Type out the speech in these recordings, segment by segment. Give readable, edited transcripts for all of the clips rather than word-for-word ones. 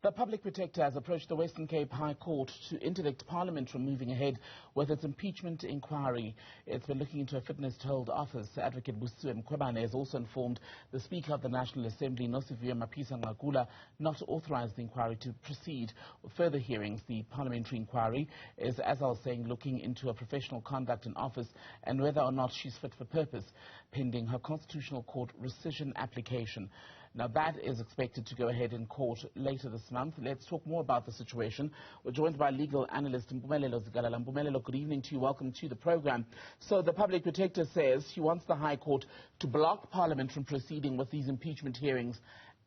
The Public Protector has approached the Western Cape High Court to interdict Parliament from moving ahead with its impeachment inquiry. It's been looking into a fitness to hold office. Advocate Busisiwe Mkhwebane has also informed the Speaker of the National Assembly, Nosiviwe Mapisa-Nqakula, not to authorise the inquiry to proceed with further hearings. The parliamentary inquiry is, as I was saying, looking into her professional conduct in office and whether or not she's fit for purpose, pending her Constitutional Court rescission application. Now, that is expected to go ahead in court later this month. Let's talk more about the situation. We're joined by legal analyst Mpumelelo Zikalala. Mpumelelo, good evening to you. Welcome to the program. So the Public Protector says she wants the High Court to block Parliament from proceeding with these impeachment hearings,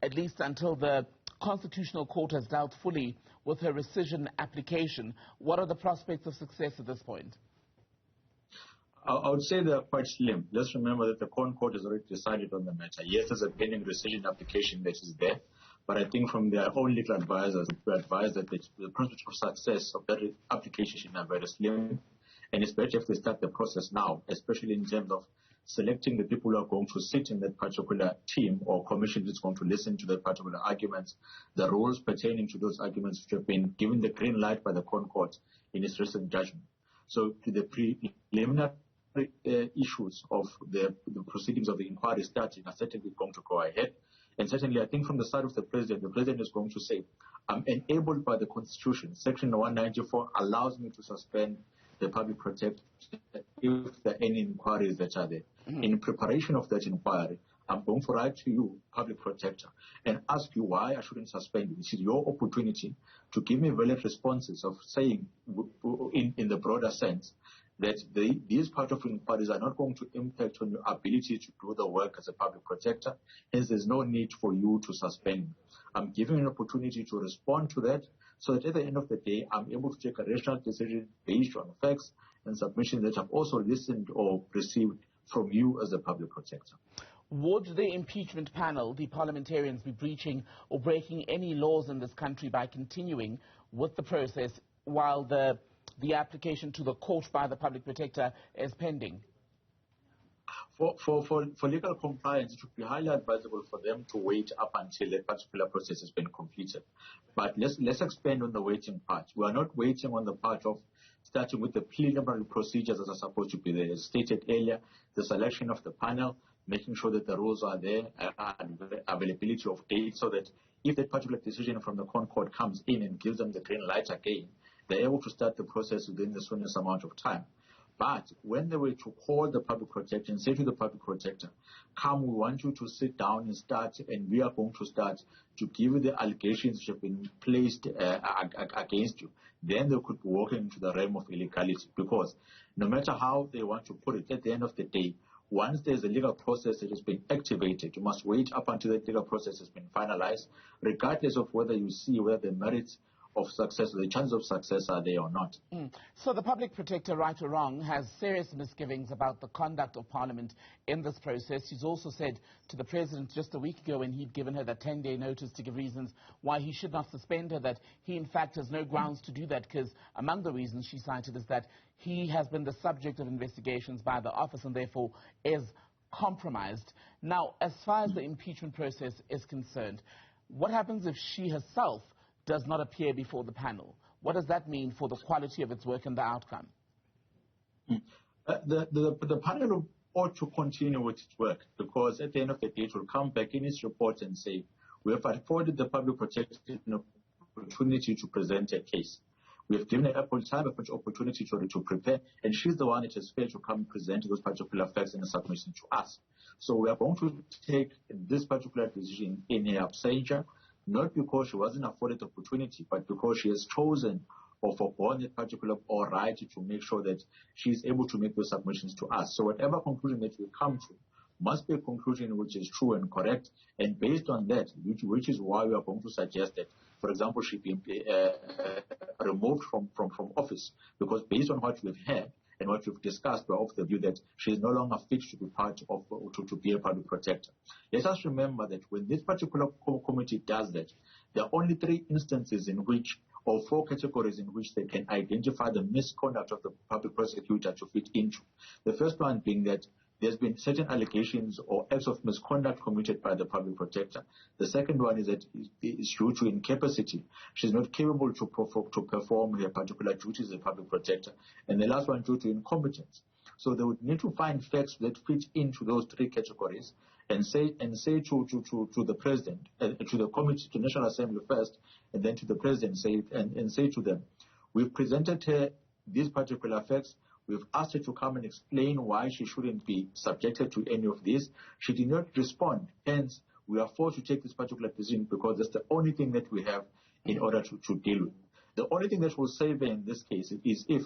at least until the Constitutional Court has dealt fully with her rescission application. What are the prospects of success at this point? I would say they're quite slim. Just remember that the Crown Court has already decided on the matter. Yes, there's a pending rescission application that is there, but I think from their own legal advisors, we advise that the prospect of success of that application are very slim, and it's better if they start the process now, especially in terms of selecting the people who are going to sit in that particular team or commission that's going to listen to the particular arguments, the rules pertaining to those arguments which have been given the green light by the Crown Court in its recent judgment. So to the preliminary issues of the proceedings of the inquiry starting are certainly going to go ahead. And certainly, I think from the side of the President is going to say, I'm enabled by the Constitution. Section 194 allows me to suspend the Public Protector if there are any inquiries that are there. In preparation of that inquiry, I'm going to write to you, Public Protector, and ask you why I shouldn't suspend you. This is your opportunity to give me valid responses of saying, in the broader sense, that these part of inquiries are not going to impact on your ability to do the work as a public protector. Hence, there's no need for you to suspend me. I'm giving an opportunity to respond to that so that at the end of the day, I'm able to take a rational decision based on facts and submissions that I've also listened or received from you as a public protector. Would the impeachment panel, the parliamentarians, be breaching or breaking any laws in this country by continuing with the process while the application to the court by the Public Protector is pending? For legal compliance, it would be highly advisable for them to wait up until a particular process has been completed. But let's expand on the waiting part. We are not waiting on the part of starting with the preliminary procedures that are supposed to be there. As stated earlier, the selection of the panel, making sure that the rules are there, and the availability of dates, so that if that particular decision from the Crown Court comes in and gives them the green light again, they're able to start the process within the soonest amount of time. But when they were to call the Public Protector and say to the Public Protector, come, we want you to sit down and start, and we are going to start to give you the allegations which have been placed against you, then they could be walking into the realm of illegality. Because no matter how they want to put it, at the end of the day, once there's a legal process that has been activated, you must wait up until that legal process has been finalized, regardless of whether you see whether the merits of success, the chances of success are there or not. So the Public Protector, right or wrong, has serious misgivings about the conduct of Parliament in this process. She's also said to the President just a week ago when he'd given her that 10-day notice to give reasons why he should not suspend her, that he in fact has no grounds to do that because among the reasons she cited is that he has been the subject of investigations by the office and therefore is compromised. Now, as far as the impeachment process is concerned, what happens if she herself does not appear before the panel? What does that mean for the quality of its work and the outcome? The panel ought to continue with its work because at the end of the day, it will come back in its report and say, we have afforded the Public Protector an opportunity to present a case. We have given her ample time, an opportunity to prepare, and she's the one that has failed to come and present those particular facts in a submission to us. So we are going to take this particular decision in her absentia, not because she wasn't afforded the opportunity, but because she has chosen or foregone that particular or right to make sure that she is able to make those submissions to us. So whatever conclusion that we come to must be a conclusion which is true and correct, and based on that, which is why we are going to suggest that, for example, she be removed from office, because based on what we've heard and what we've discussed, we're of the view that she is no longer fit to be part of, to be a public protector. Let us remember that when this particular committee does that, there are only 3 instances in which, or 4 categories in which they can identify the misconduct of the public prosecutor to fit into. The first one being that there's been certain allegations or acts of misconduct committed by the public protector. The second one is that it's due to incapacity. She's not capable to perform her particular duties as a public protector. And the last one due to incompetence. So they would need to find facts that fit into those three categories and say to the president, to the committee, to National Assembly first, and then to the president, and say to them, we've presented her these particular facts. We've asked her to come and explain why she shouldn't be subjected to any of this. She did not respond. Hence, we are forced to take this particular decision because that's the only thing that we have in order to deal with. The only thing that will save her in this case is if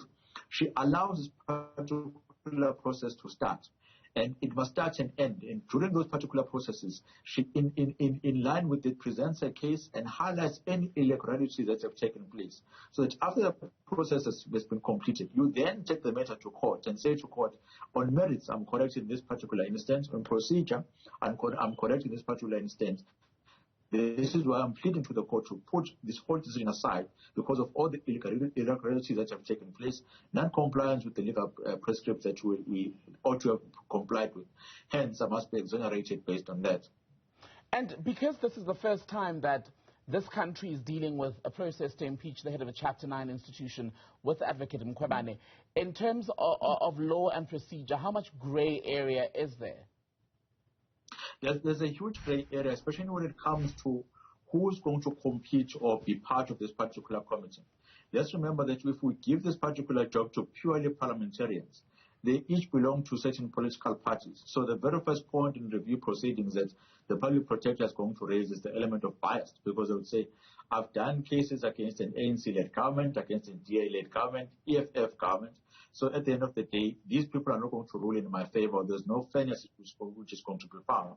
she allows this particular process to start. And it must start and end. And during those particular processes, she, in line with it, presents a case and highlights any irregularities that have taken place. So that after the process has been completed, you then take the matter to court and say to court, on merits, I'm correct in this particular instance. On procedure, I'm correct in this particular instance. This is why I'm pleading to the court to put this whole decision aside because of all the irregularities that have taken place, non-compliance with the legal prescripts that we ought to have complied with. Hence, I must be exonerated based on that. And because this is the first time that this country is dealing with a process to impeach the head of a Chapter 9 institution with Advocate Mkhwebane, in terms of law and procedure, how much grey area is there? There's a huge gray area, especially when it comes to who's going to compete or be part of this particular committee. Let's remember that if we give this particular job to purely parliamentarians, they each belong to certain political parties. So the very first point in review proceedings that the public protector is going to raise is the element of bias, because they would say, I've done cases against an ANC-led government, against a DA-led government, EFF government. So at the end of the day, these people are not going to rule in my favor. There's no fairness which is going to be found.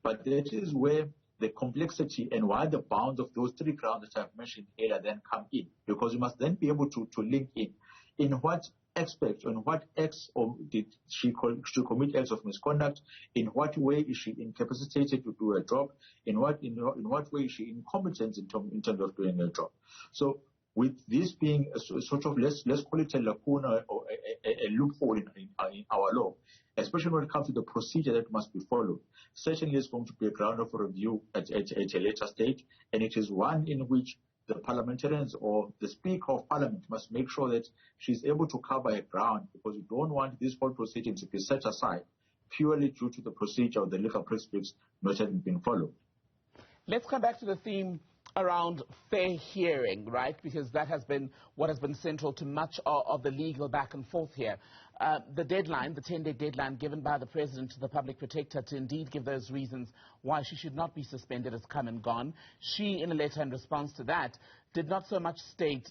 But that is where the complexity and why the bounds of those three grounds that I've mentioned earlier then come in, because you must then be able to link in what aspect, on what acts or did she commit acts of misconduct, in what way is she incapacitated to do her job, in what way is she incompetent in terms of doing her job. So with this being a sort of, let's call it a lacuna or a loophole in our law, especially when it comes to the procedure that must be followed, certainly is going to be a ground of review at a later stage, and it is one in which the parliamentarians or the Speaker of Parliament must make sure that she's able to cover her ground, because we don't want this whole proceeding to be set aside purely due to the procedure or the legal prescripts not having been followed. Let's come back to the theme around fair hearing, right? Because that has been what has been central to much of the legal back and forth here. The deadline, the 10-day deadline given by the President to the Public Protector to indeed give those reasons why she should not be suspended has come and gone. She, in a letter in response to that, did not so much state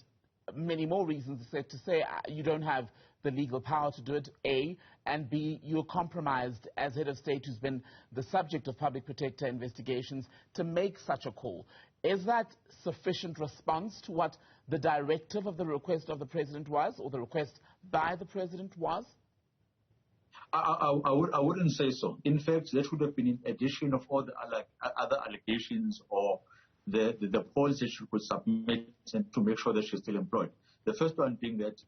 many more reasons to say you don't have the legal power to do it, A, and B, you're compromised as head of state who's been the subject of Public Protector investigations to make such a call. Is that sufficient response to what the directive of the request of the President was, or the request by the President was? I wouldn't say so. In fact, that would have been in addition of all the other allegations or the polls that she could submit to make sure that she's still employed. The first one being that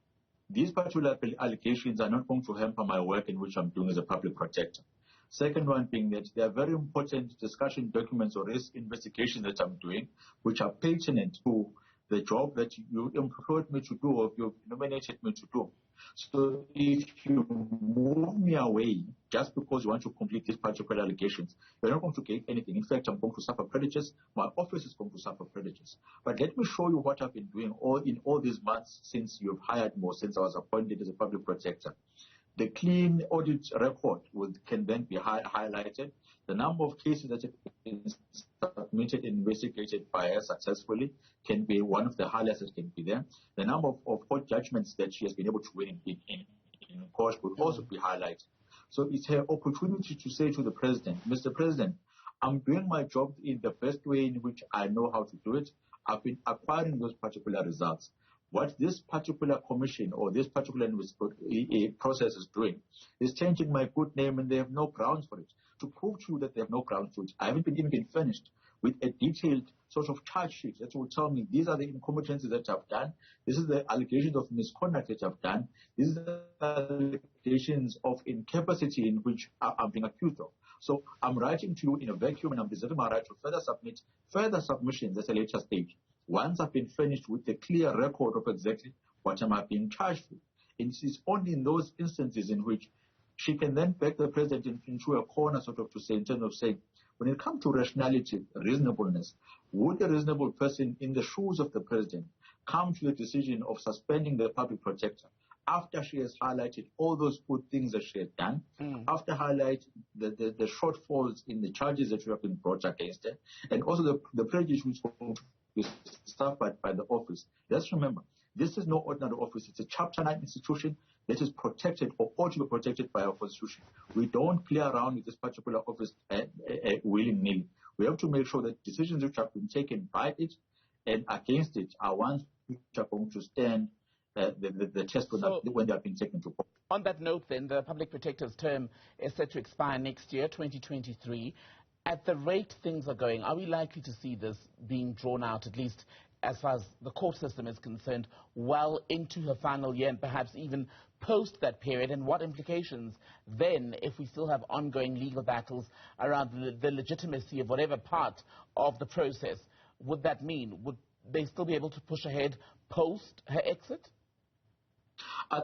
these particular allegations are not going to hamper my work in which I'm doing as a public protector. Second one being that there are very important discussion documents or risk investigations that I'm doing, which are pertinent to the job that you employed me to do or you've nominated me to do. So if you move me away just because you want to complete these particular allegations, you're not going to get anything. In fact, I'm going to suffer prejudice. My office is going to suffer prejudice. But let me show you what I've been doing in all these months since you've hired me, since I was appointed as a public protector. The clean audit record can then be highlighted. The number of cases that have been submitted and investigated by her successfully can be one of the highlights that can be there. The number of court judgments that she has been able to win in court will also be highlighted. So it's her opportunity to say to the President, Mr. President, I'm doing my job in the best way in which I know how to do it. I've been acquiring those particular results. What this particular commission or this particular process is doing is changing my good name, and they have no grounds for it. To prove to you that they have no grounds for it, I haven't even been finished with a detailed sort of charge sheet that will tell me these are the incompetencies that I've done, this is the allegations of misconduct that I've done, these are the allegations of incapacity in which I'm being accused of. So I'm writing to you in a vacuum, and I'm reserving my right to further submit further submissions at a later stage, once I've been finished with a clear record of exactly what am I being charged with. It is only in those instances in which she can then back the president into a corner, sort of, to say, in terms of saying, when it comes to rationality, reasonableness, would a reasonable person in the shoes of the president come to the decision of suspending the public protector after she has highlighted all those good things that she had done, after highlighting the shortfalls in the charges that have been brought against her, and also the prejudice which is suffered by the office. Let's remember, this is no ordinary office. It's a Chapter 9 institution that is protected or ought to be protected by our constitution. We don't play around with this particular office willy-nilly. We have to make sure that decisions which have been taken by it and against it are ones which are going to stand the test when they have been taken to court. On that note, then, the public protector's term is set to expire next year, 2023. At the rate things are going, are we likely to see this being drawn out, at least as far as the court system is concerned, well into her final year and perhaps even post that period? And what implications then, if we still have ongoing legal battles around the legitimacy of whatever part of the process, would that mean? Would they still be able to push ahead post her exit? I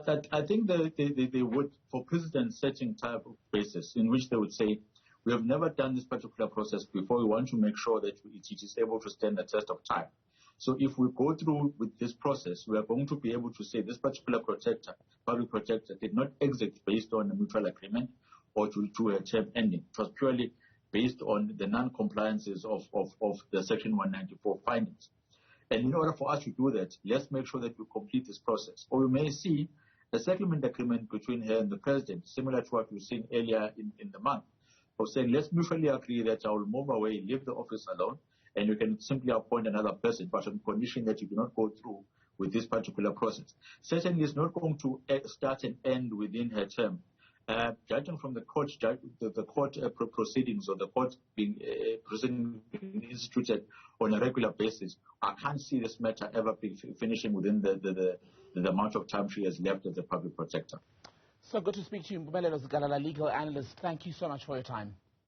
think they would, for precedent-setting type of basis, in which they would say, we have never done this particular process before. We want to make sure that it is able to stand the test of time. So if we go through with this process, we are going to be able to say this particular public protector, did not exit based on a mutual agreement or to a term ending. It was purely based on the non-compliances of the Section 194 findings. And in order for us to do that, let's make sure that we complete this process. Or we may see a settlement agreement between her and the president, similar to what we've seen earlier in the month, of saying, let's mutually agree that I will move away, leave the office alone, and you can simply appoint another person, but on condition that you do not go through with this particular process. Certainly, it's not going to start and end within her term. Judging from the court proceedings or the court being instituted on a regular basis, I can't see this matter ever finishing within the amount of time she has left as a public protector. So good to speak to you, Mpumelelo Zikalala, legal analyst. Thank you so much for your time.